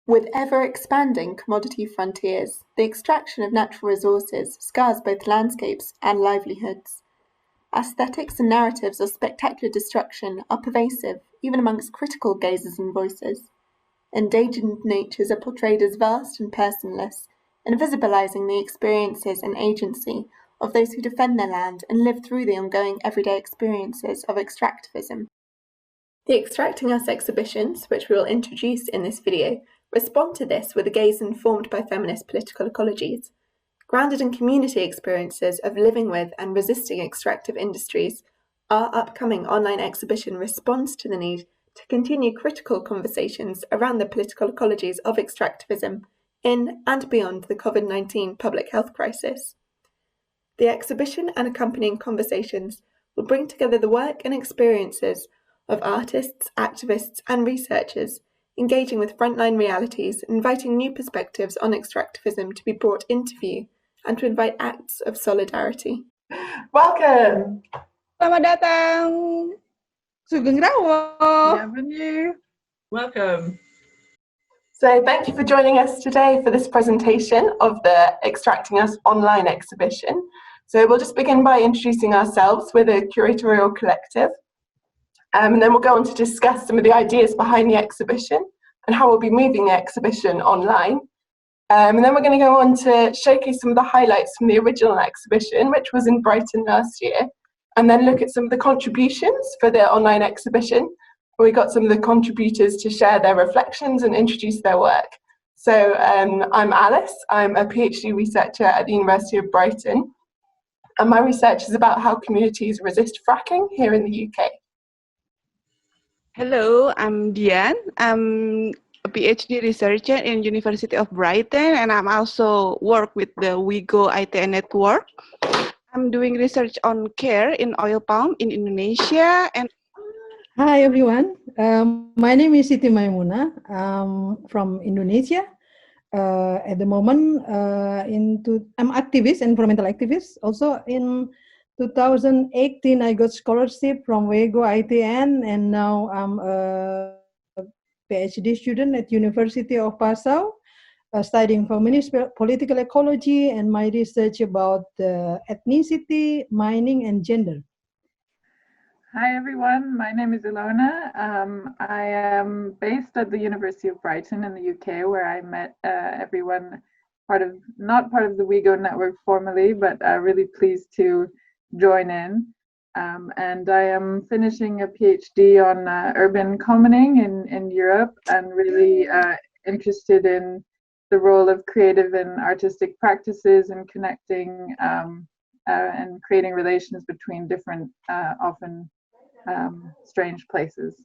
With ever-expanding commodity frontiers, the extraction of natural resources scars both landscapes and livelihoods. Aesthetics and narratives of spectacular destruction are pervasive, even amongst critical gazers and voices. Endangered natures are portrayed as vast and personless, invisibilizing the experiences and agency of those who defend their land and live through the ongoing everyday experiences of extractivism. The Extracting Us exhibitions, which we will introduce in this video, respond to this with a gaze informed by feminist political ecologies. Grounded in community experiences of living with and resisting extractive industries, our upcoming online exhibition responds to the need to continue critical conversations around the political ecologies of extractivism in and beyond the COVID-19 public health crisis. The exhibition and accompanying conversations will bring together the work and experiences of artists, activists, and researchers engaging with frontline realities, inviting new perspectives on extractivism to be brought into view, and to invite acts of solidarity. Welcome! Selamat datang! Sugeng Rawo! Bienvenue! Welcome! So thank you for joining us today for this presentation of the Extracting Us online exhibition. So we'll just begin by introducing ourselves. We're the curatorial collective. And then we'll go on to discuss some of the ideas behind the exhibition and how we'll be moving the exhibition online. And then we're going to go on to showcase some of the highlights from the original exhibition, which was in Brighton last year, and then look at some of the contributions for the online exhibition. We got some of the contributors to share their reflections and introduce their work. So I'm Alice. I'm a PhD researcher at the University of Brighton, and my research is about how communities resist fracking here in the UK. Hello, I'm Dian. I'm a PhD researcher in University of Brighton, and I'm also work with the WIGO ITN network. I'm doing research on care in oil palm in Indonesia. And hi everyone, my name is Siti Maimuna. I'm from Indonesia. At the moment, I'm activist, environmental activist. Also in 2018, I got scholarship from WIGO ITN, and now I'm a PhD student at University of Passau, studying feminist political ecology, and my research about ethnicity, mining, and gender. Hi everyone, my name is Ilona. I am based at the University of Brighton in the UK, where I met everyone, not part of the WIGO network formally, but really pleased to join in. And I am finishing a PhD on urban commoning in Europe, and really interested in the role of creative and artistic practices in connecting and creating relations between different, often strange places.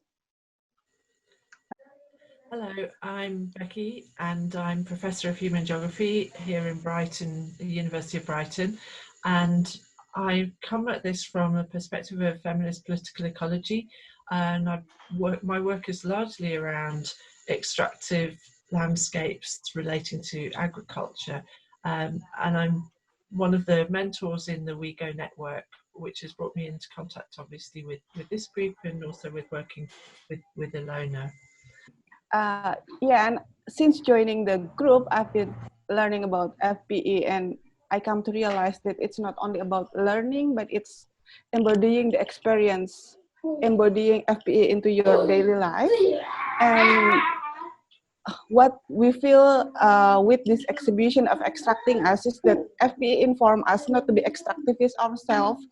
Hello, I'm Becky, and I'm Professor of Human Geography here in Brighton, the University of Brighton, and I come at this from a perspective of feminist political ecology, and my work is largely around extractive landscapes relating to agriculture, and I'm one of the mentors in the WIGO network, which has brought me into contact obviously with this group, and also with working with Ilona. Yeah, and since joining the group, I've been learning about FPE, and I come to realize that it's not only about learning, but it's embodying the experience, embodying FPE into your daily life. And what we feel with this exhibition of Extracting Us is that FPE inform us not to be extractivists ourselves.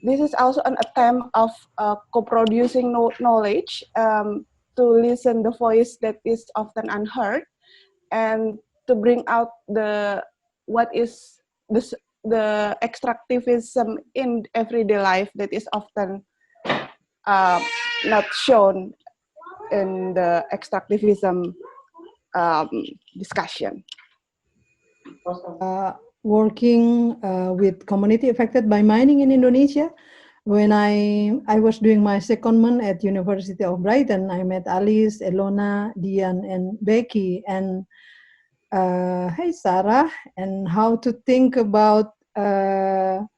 This is also an attempt of co-producing knowledge, to listen the voice that is often unheard, and to bring out what is the extractivism in everyday life that is often not shown in the extractivism discussion. Working with community affected by mining in Indonesia. When I was doing my secondment at University of Brighton, I met Alice, Ilona, Dian, and Becky, and hey Sarah, and how to think about to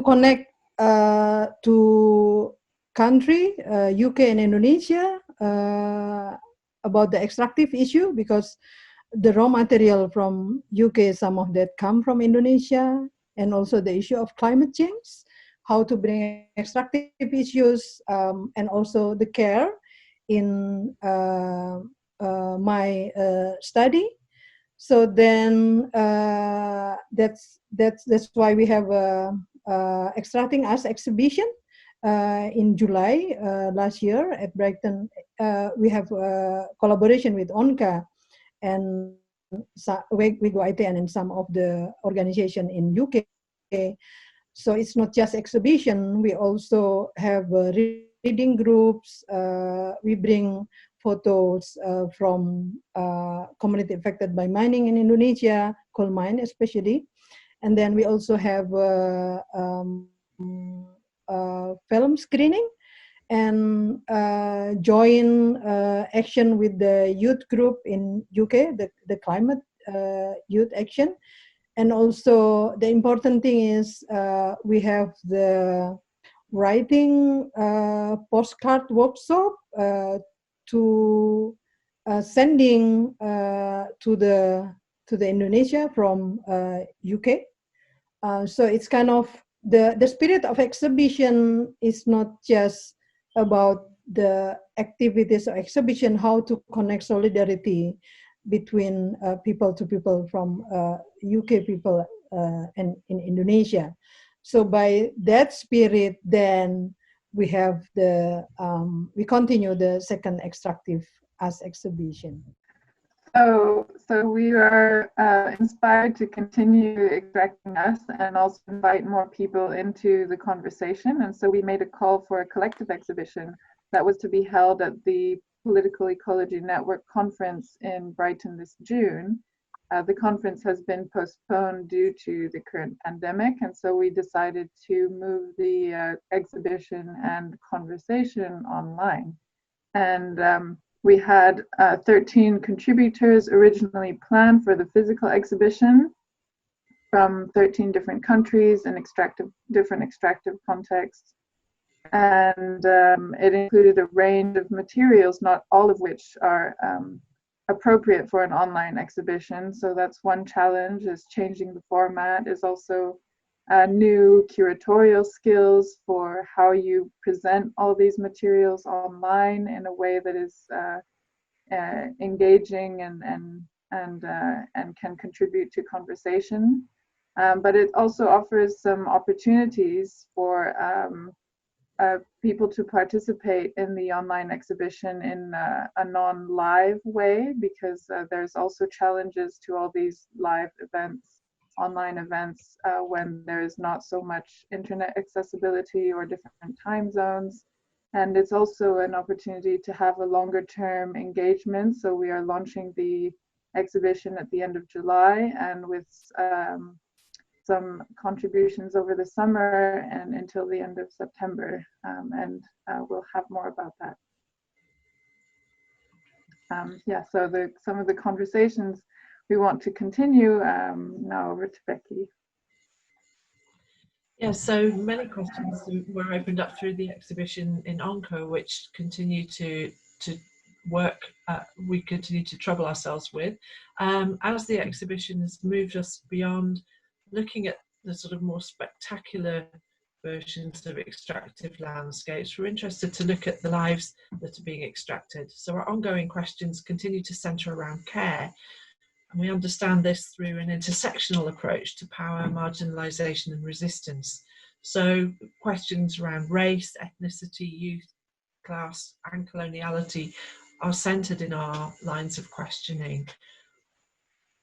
connect to country, UK and Indonesia, about the extractive issue, because the raw material from UK, some of that come from Indonesia, and also the issue of climate change, how to bring extractive issues, and also the care in my study. So then that's why we have Extracting Us exhibition in July last year at Brighton. We have collaboration with ONCA and Wageningen and some of the organization in UK. So it's not just exhibition. We also have reading groups. We bring photos from community affected by mining in Indonesia, coal mine especially. And then we also have film screening and join action with the youth group in UK, the climate youth action. And also the important thing is we have the writing postcard workshop to sending to the Indonesia from UK. So it's kind of the spirit of exhibition is not just about the activities of exhibition, how to connect solidarity between people to people from UK people and in Indonesia. So by that spirit, then we have we continue the second Extractive Us exhibition. So we are inspired to continue Extracting Us and also invite more people into the conversation. And so we made a call for a collective exhibition that was to be held at the Political Ecology Network conference in Brighton this June. The conference has been postponed due to the current pandemic, and so we decided to move the exhibition and conversation online. And we had 13 contributors originally planned for the physical exhibition from 13 different countries and different extractive contexts. And it included a range of materials, not all of which are appropriate for an online exhibition. So that's one challenge, is changing the format, is also new curatorial skills for how you present all these materials online in a way that is engaging and can contribute to conversation. But it also offers some opportunities for people to participate in the online exhibition in a non-live way, because there's also challenges to all these live events, online events, when there's not so much internet accessibility or different time zones. And it's also an opportunity to have a longer term engagement. So we are launching the exhibition at the end of July, and with some contributions over the summer and until the end of September, and we'll have more about that. Yeah, so some of the conversations we want to continue. Now over to Becky. Yeah, so many questions were opened up through the exhibition in ONCA, which continue to work, we continue to trouble ourselves with. As the exhibition has moved us beyond looking at the sort of more spectacular versions of extractive landscapes, we're interested to look at the lives that are being extracted. So our ongoing questions continue to centre around care, and we understand this through an intersectional approach to power, marginalisation and resistance. So questions around race, ethnicity, youth, class and coloniality are centred in our lines of questioning.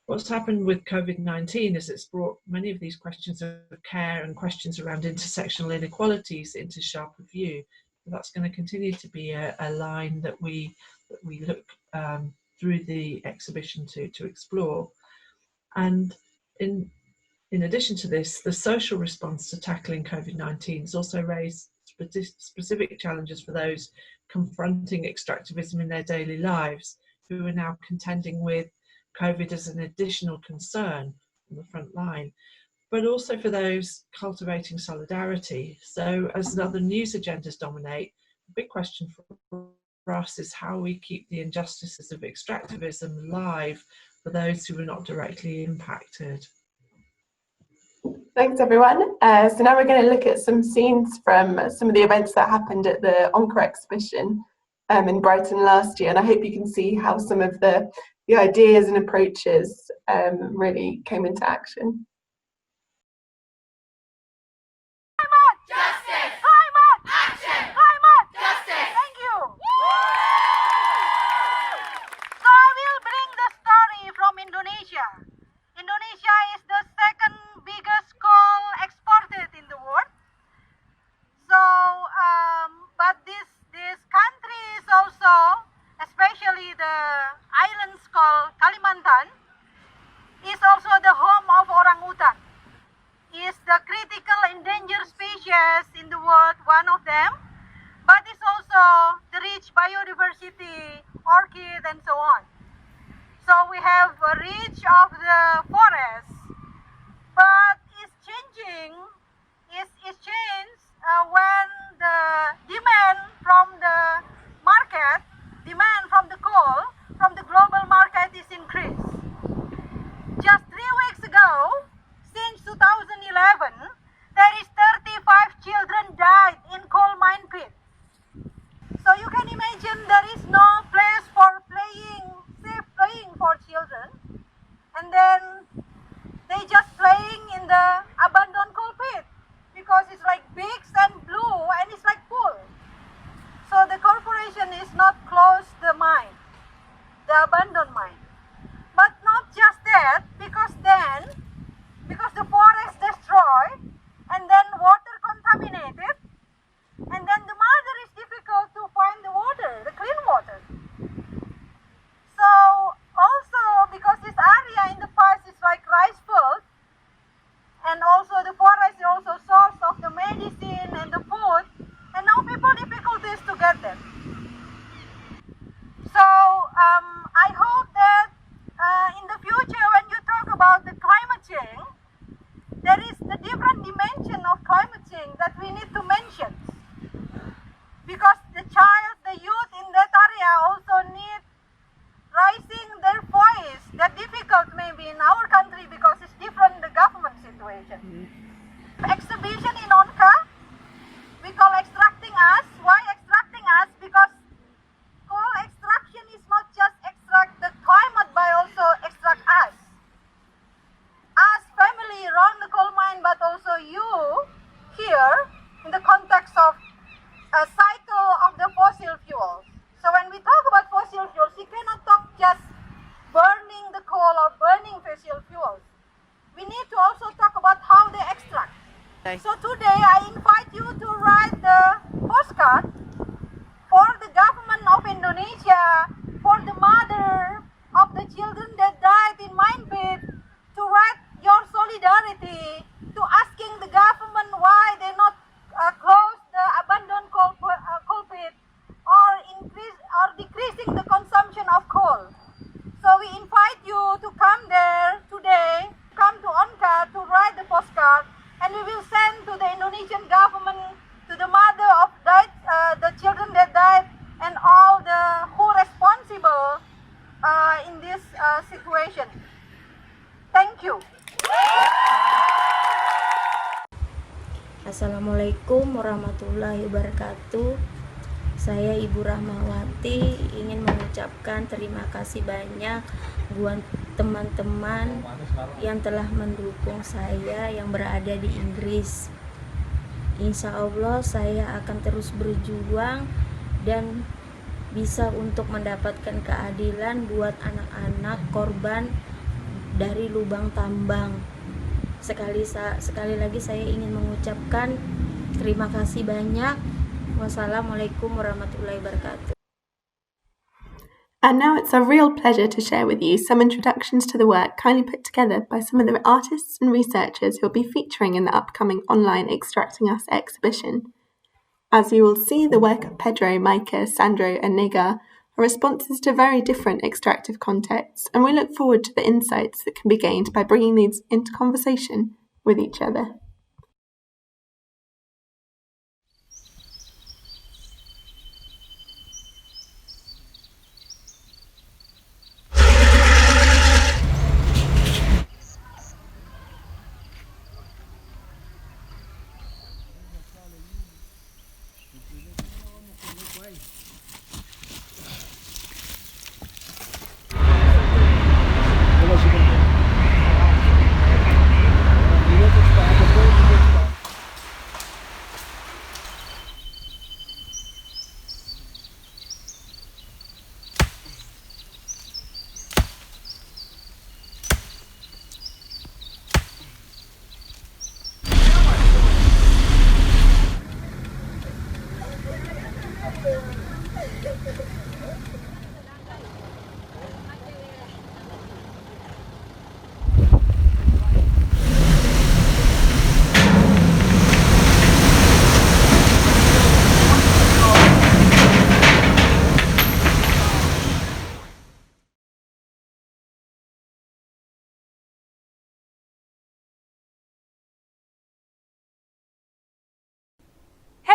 What's happened with COVID-19 is it's brought many of these questions of care and questions around intersectional inequalities into sharper view. That's going to continue to be a line that we look through the exhibition to explore. And in addition to this, the social response to tackling COVID-19 has also raised specific challenges for those confronting extractivism in their daily lives, who are now contending with COVID as an additional concern on the front line, but also for those cultivating solidarity. So as other news agendas dominate, the big question for us is how we keep the injustices of extractivism alive for those who are not directly impacted. Thanks, everyone. So now we're going to look at some scenes from some of the events that happened at the Onca exhibition in Brighton last year, and I hope you can see how some of the ideas and approaches really came into action. Indonesia is the second biggest coal exported in the world. So, but this country is also, especially the islands called Kalimantan, is also the home of orangutan. Is the critical endangered species in the world, one of them, but it's also the rich biodiversity, orchid, and so on. So we have a reach of the forest, but it's changing. It's changed when the demand from the market, demand from the coal, from the global market is increased. Just 3 weeks ago, since 2011, there is 35 children died in coal mine pits. So you can imagine there is no place for playing, safe playing for children, and then they just playing in the abandoned coal pit because it's like big and blue and it's like pool. So the corporation is not close the mine, the abandoned mine. But not just that, because the forest destroyed and then water contaminated, and then the mother is difficult to find the water, the clean water. So also because this area in the past is like rice field, and also the forest is also source of the medicine and the food, and now people difficulties to get them. So I hope that in the future when you talk about the climate change, there is the different dimension of climate change that we need to mention. Because the child, the youth in that area also need raising their voice. That difficult maybe in our country because it's different the government situation. Exhibition in Onca, we call extracting us. Why extracting us? Because coal extraction is not just extract the climate but also extract us. Us family around the coal mine, but also you here in the context of a cycle of the fossil fuels. So when we talk about fossil fuels, we cannot talk just burning the coal or burning fossil fuels. We need to also talk about how they extract. Okay. So today I invite you to write the postcard for the government of Indonesia, for the mother of the children that died in mine pit, to write your solidarity, to asking the government why they not close the abandoned coal pit or increase or decreasing the consumption of coal. So we invite you to come there today, come to Onca to write the postcard, and we will send to the Indonesian government, to the mother of the children that died, and all the who responsible in this situation. Thank you. Assalamualaikum warahmatullahi wabarakatuh. Saya Ibu Rahmawati ingin mengucapkan terima kasih banyak buat teman-teman yang telah mendukung saya yang berada di Inggris. Insya Allah saya akan terus berjuang dan bisa untuk mendapatkan keadilan buat anak-anak korban dari lubang tambang. Sekali lagi saya ingin mengucapkan terima kasih banyak. Wassalamualaikum warahmatullahi wabarakatuh. And now it's a real pleasure to share with you some introductions to the work kindly put together by some of the artists and researchers who will be featuring in the upcoming online Extracting Us exhibition. As you will see, the work of Pedro, Micah, Sandro and Nigar are responses to very different extractive contexts, and we look forward to the insights that can be gained by bringing these into conversation with each other.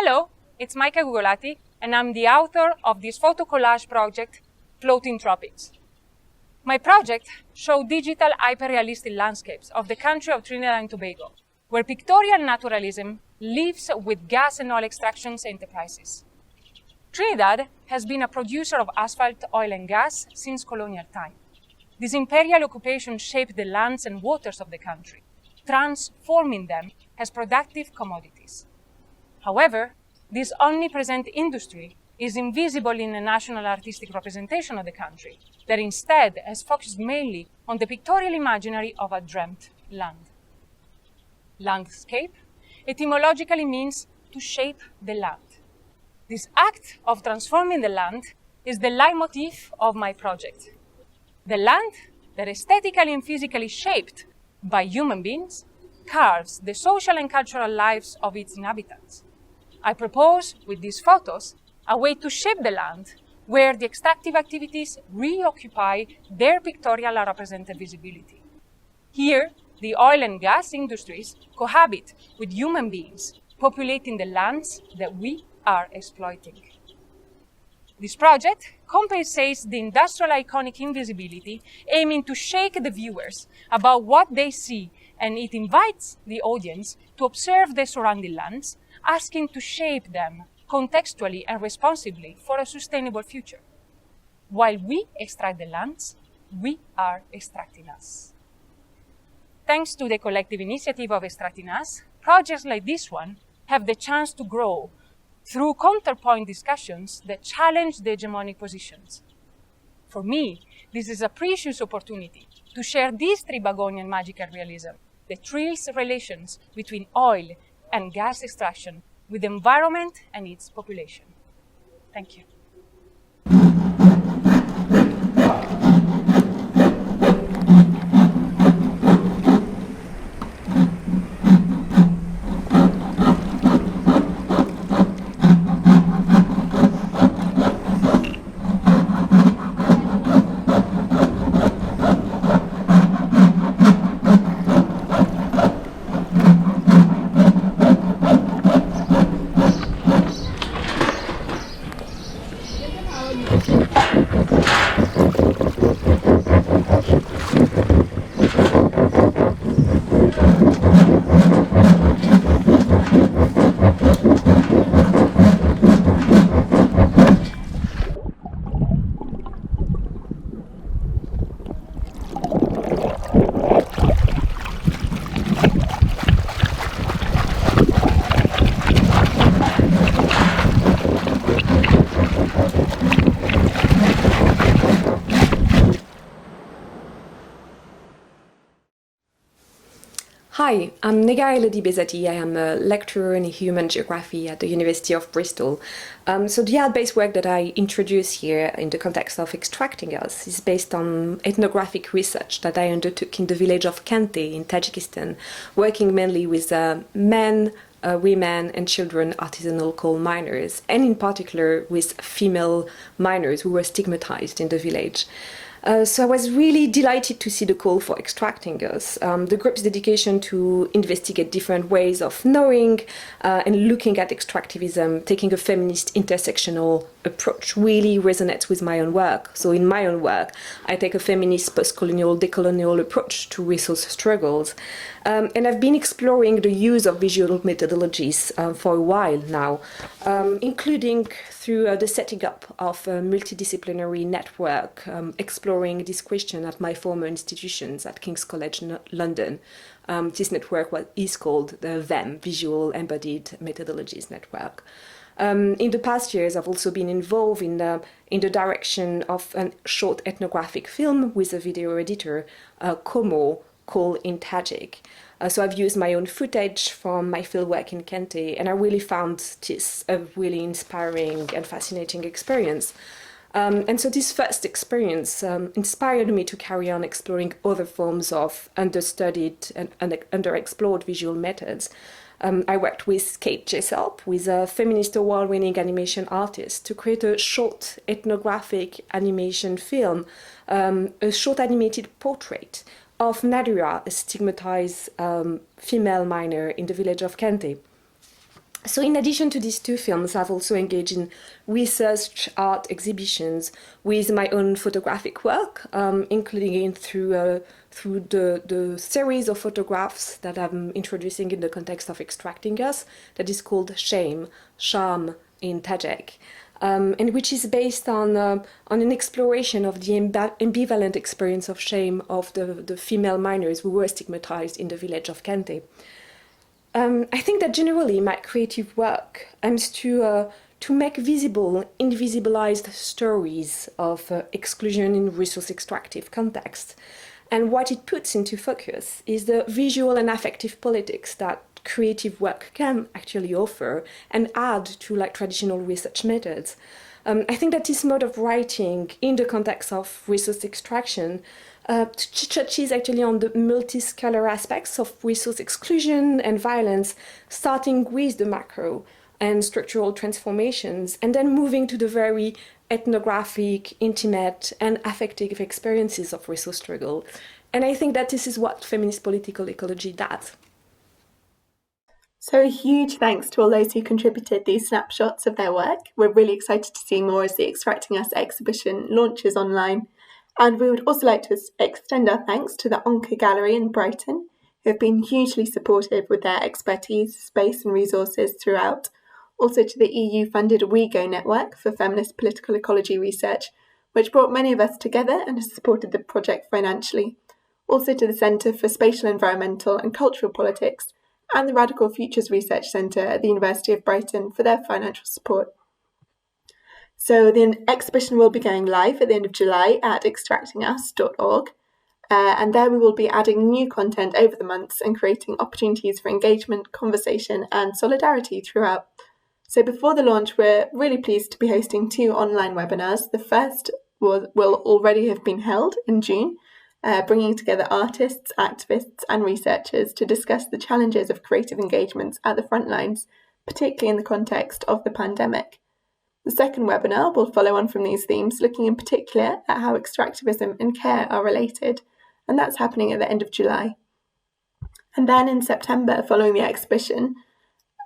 Hello, it's Maika Gugolati, and I'm the author of this photo collage project, Floating Tropics. My project showed digital hyper-realistic landscapes of the country of Trinidad and Tobago, where pictorial naturalism lives with gas and oil extractions enterprises. Trinidad has been a producer of asphalt, oil and gas since colonial time. This imperial occupation shaped the lands and waters of the country, transforming them as productive commodities. However, this omnipresent industry is invisible in the national artistic representation of the country, that instead has focused mainly on the pictorial imaginary of a dreamt land. Landscape etymologically means to shape the land. This act of transforming the land is the leitmotif of my project. The land that aesthetically and physically shaped by human beings carves the social and cultural lives of its inhabitants. I propose with these photos a way to shape the land where the extractive activities reoccupy their pictorial and represented visibility. Here, the oil and gas industries cohabit with human beings, populating the lands that we are exploiting. This project compensates the industrial iconic invisibility, aiming to shake the viewers about what they see, and it invites the audience to observe the surrounding lands, asking to shape them contextually and responsibly for a sustainable future. While we extract the lands, we are extracting us. Thanks to the collective initiative of Extracting Us, projects like this one have the chance to grow through counterpoint discussions that challenge the hegemonic positions. For me, this is a precious opportunity to share this Tribagonian magical realism that thrills relations between oil and gas extraction with the environment and its population. Thank you. Hi, I'm Nega Elodie Bezati. I am a lecturer in human geography at the University of Bristol. So the art-based work that I introduce here in the context of Extracting Us is based on ethnographic research that I undertook in the village of Kante in Tajikistan, working mainly with men, women and children artisanal coal miners, and in particular with female miners who were stigmatized in the village. So I was really delighted to see the call for Extracting Us. The group's dedication to investigate different ways of knowing and looking at extractivism, taking a feminist intersectional approach, really resonates with my own work. So in my own work, I take a feminist post-colonial, decolonial approach to resource struggles. And I've been exploring the use of visual methodologies for a while now, including through the setting up of a multidisciplinary network, exploring this question at my former institutions at King's College London. This network is called the VEM, Visual Embodied Methodologies Network. In the past years, I've also been involved in the direction of a short ethnographic film with a video editor, Como, called in Tajik. So I've used my own footage from my fieldwork in Kente, and I really found this a really inspiring and fascinating experience. And so this first experience inspired me to carry on exploring other forms of understudied and underexplored visual methods. I worked with Kate Jessup, who is a feminist award-winning animation artist, to create a short ethnographic animation film, a short animated portrait of Nadira, a stigmatized female miner in the village of Kente. So in addition to these two films, I've also engaged in research art exhibitions with my own photographic work, including through the series of photographs that I'm introducing in the context of Extracting Us, that is called Shame, Sham in Tajik, and which is based on an exploration of the ambivalent experience of shame of the female miners who were stigmatized in the village of Kante. I think that generally my creative work aims to make visible invisibilized stories of exclusion in resource extractive context. And what it puts into focus is the visual and affective politics that creative work can actually offer and add to like traditional research methods. I think that this mode of writing in the context of resource extraction touches actually on the multiscalar aspects of resource exclusion and violence, starting with the macro and structural transformations, and then moving to the very ethnographic, intimate, and affective experiences of resource struggle. And I think that this is what feminist political ecology does. So a huge thanks to all those who contributed these snapshots of their work. We're really excited to see more as the Extracting Us exhibition launches online. And we would also like to extend our thanks to the Onca Gallery in Brighton, who have been hugely supportive with their expertise, space and resources throughout. Also to the EU-funded WeGo network for feminist political ecology research, which brought many of us together and has supported the project financially. Also to the Centre for Spatial, Environmental and Cultural Politics, and the Radical Futures Research Centre at the University of Brighton for their financial support. So the exhibition will be going live at the end of July at extractingus.org, and there we will be adding new content over the months and creating opportunities for engagement, conversation and solidarity throughout. So before the launch, we're really pleased to be hosting 2 online webinars. The first will already have been held in June, bringing together artists, activists and researchers to discuss the challenges of creative engagements at the front lines, particularly in the context of the pandemic. The second webinar will follow on from these themes, looking in particular at how extractivism and care are related, and that's happening at the end of July. And then in September, following the exhibition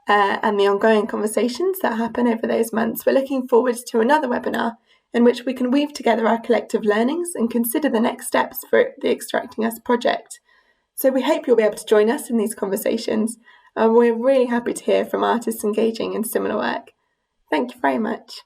and the ongoing conversations that happen over those months, we're looking forward to another webinar in which we can weave together our collective learnings and consider the next steps for the Extracting Us project. So we hope you'll be able to join us in these conversations, and we're really happy to hear from artists engaging in similar work. Thank you very much.